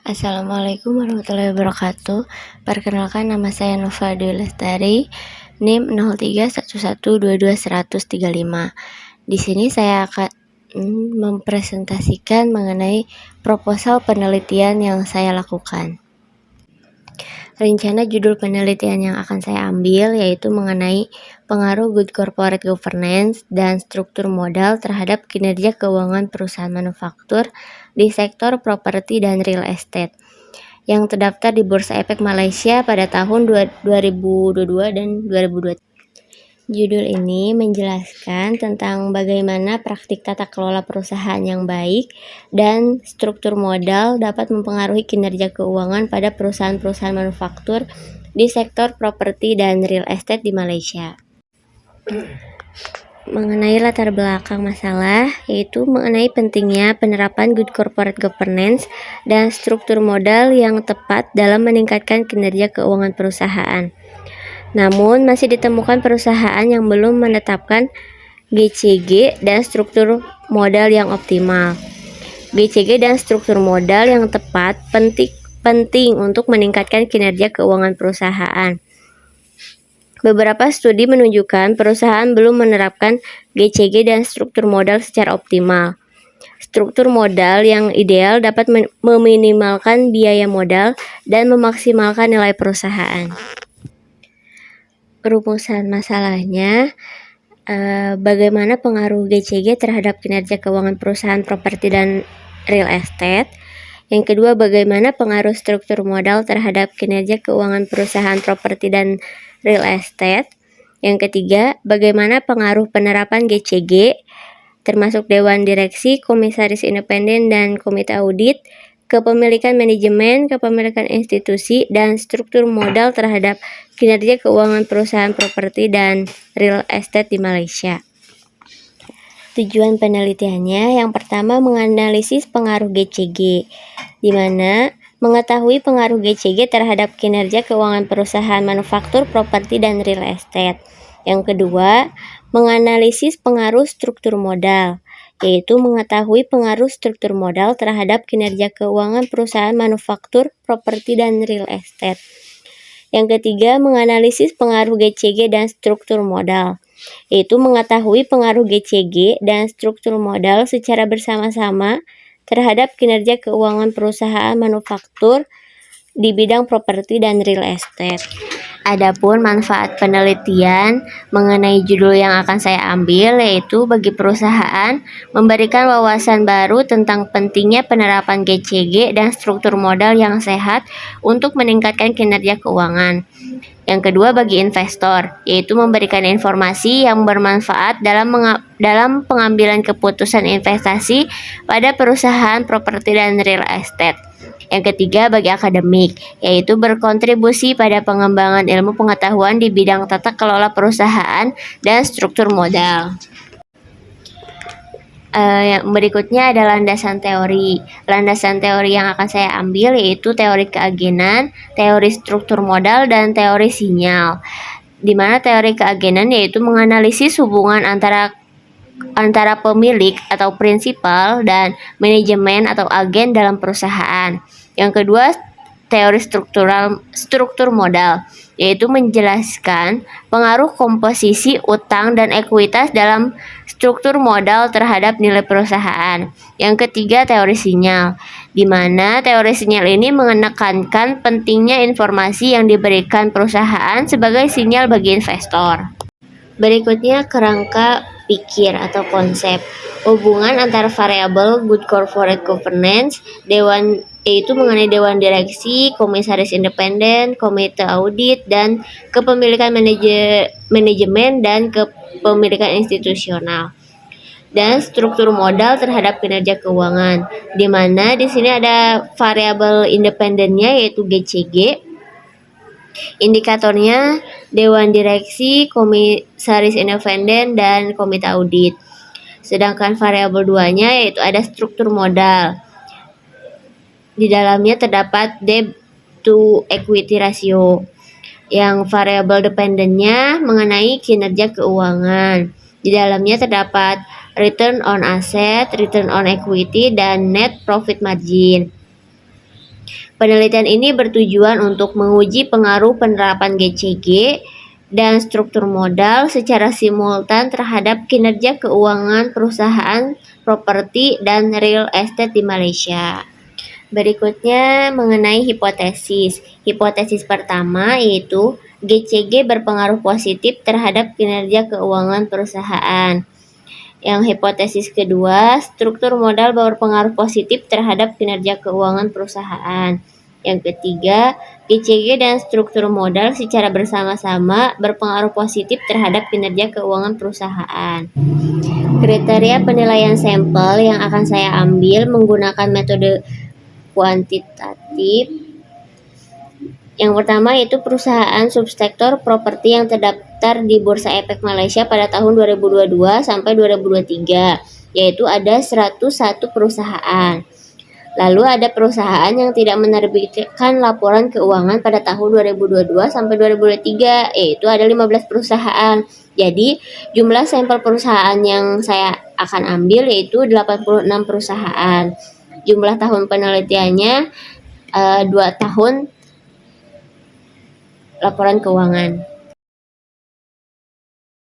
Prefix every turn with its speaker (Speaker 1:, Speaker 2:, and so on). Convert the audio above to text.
Speaker 1: Assalamualaikum warahmatullahi wabarakatuh. Perkenalkan, nama saya Nova Dwi Lestari, NIM 0311221035. Di sini saya akan mempresentasikan mengenai proposal penelitian yang saya lakukan. Rencana judul penelitian yang akan saya ambil yaitu mengenai pengaruh good corporate governance dan struktur modal terhadap kinerja keuangan perusahaan manufaktur di sektor properti dan real estate yang terdaftar di Bursa Efek Malaysia pada tahun 2022 dan 2023. Judul ini menjelaskan tentang bagaimana praktik tata kelola perusahaan yang baik dan struktur modal dapat mempengaruhi kinerja keuangan pada perusahaan-perusahaan manufaktur di sektor properti dan real estate di Malaysia. Mengenai latar belakang masalah, yaitu mengenai pentingnya penerapan good corporate governance dan struktur modal yang tepat dalam meningkatkan kinerja keuangan perusahaan. Namun, masih ditemukan perusahaan yang belum menetapkan GCG dan struktur modal yang optimal. GCG dan struktur modal yang tepat penting untuk meningkatkan kinerja keuangan perusahaan. Beberapa studi menunjukkan perusahaan belum menerapkan GCG dan struktur modal secara optimal. Struktur modal yang ideal dapat meminimalkan biaya modal dan memaksimalkan nilai perusahaan. Rumusan masalahnya, bagaimana pengaruh GCG terhadap kinerja keuangan perusahaan properti dan real estate. Yang kedua, bagaimana pengaruh struktur modal terhadap kinerja keuangan perusahaan properti dan real estate. Yang ketiga, bagaimana pengaruh penerapan GCG, termasuk Dewan Direksi, Komisaris Independen, dan Komite Audit, kepemilikan manajemen, kepemilikan institusi, dan struktur modal terhadap kinerja keuangan perusahaan properti dan real estate di Malaysia. Tujuan penelitiannya yang pertama menganalisis pengaruh GCG, di mana mengetahui pengaruh GCG terhadap kinerja keuangan perusahaan manufaktur, properti, dan real estate. Yang kedua, menganalisis pengaruh struktur modal, yaitu mengetahui pengaruh struktur modal terhadap kinerja keuangan perusahaan manufaktur, properti, dan real estate. Yang ketiga, menganalisis pengaruh GCG dan struktur modal, yaitu mengetahui pengaruh GCG dan struktur modal secara bersama-sama terhadap kinerja keuangan perusahaan manufaktur di bidang properti dan real estate. Adapun manfaat penelitian mengenai judul yang akan saya ambil yaitu bagi perusahaan memberikan wawasan baru tentang pentingnya penerapan GCG dan struktur modal yang sehat untuk meningkatkan kinerja keuangan. Yang kedua, bagi investor, yaitu memberikan informasi yang bermanfaat dalam pengambilan keputusan investasi pada perusahaan properti dan real estate. Yang ketiga, bagi akademik, yaitu berkontribusi pada pengembangan ilmu pengetahuan di bidang tata kelola perusahaan dan struktur modal. Yang berikutnya adalah landasan teori. Landasan teori yang akan saya ambil yaitu teori keagenan, teori struktur modal, dan teori sinyal. Di mana teori keagenan yaitu menganalisis hubungan antara pemilik atau prinsipal dan manajemen atau agen dalam perusahaan. Yang kedua, teori struktur modal, yaitu menjelaskan pengaruh komposisi utang dan ekuitas dalam struktur modal terhadap nilai perusahaan. Yang ketiga, teori sinyal, di mana teori sinyal ini menekankan pentingnya informasi yang diberikan perusahaan sebagai sinyal bagi investor. Berikutnya, kerangka pikir atau konsep. Hubungan antara variabel good corporate governance, yaitu mengenai Dewan Direksi, Komisaris Independen, Komite Audit, dan kepemilikan manajemen dan kepemilikan institusional. Dan struktur modal terhadap kinerja keuangan, di mana di sini ada variabel independennya yaitu GCG. Indikatornya Dewan Direksi, Komisaris Independen, dan Komite Audit. Sedangkan variabel 2-nya yaitu ada struktur modal. Di dalamnya terdapat debt to equity ratio. Yang variabel dependennya mengenai kinerja keuangan. Di dalamnya terdapat return on asset, return on equity, dan net profit margin. Penelitian ini bertujuan untuk menguji pengaruh penerapan GCG dan struktur modal secara simultan terhadap kinerja keuangan perusahaan properti dan real estate di Malaysia. Berikutnya mengenai hipotesis. Hipotesis pertama yaitu GCG berpengaruh positif terhadap kinerja keuangan perusahaan. Yang hipotesis kedua, struktur modal berpengaruh positif terhadap kinerja keuangan perusahaan. Yang ketiga, GCG dan struktur modal secara bersama-sama berpengaruh positif terhadap kinerja keuangan perusahaan. Kriteria penilaian sampel yang akan saya ambil menggunakan metode kuantitatif. Yang pertama yaitu perusahaan subsektor properti yang terdaftar di Bursa Efek Malaysia pada tahun 2022 sampai 2023, yaitu ada 101 perusahaan. Lalu ada perusahaan yang tidak menerbitkan laporan keuangan pada tahun 2022 sampai 2023, yaitu ada 15 perusahaan. Jadi, jumlah sampel perusahaan yang saya akan ambil yaitu 86 perusahaan. Jumlah tahun penelitiannya 2 tahun laporan keuangan.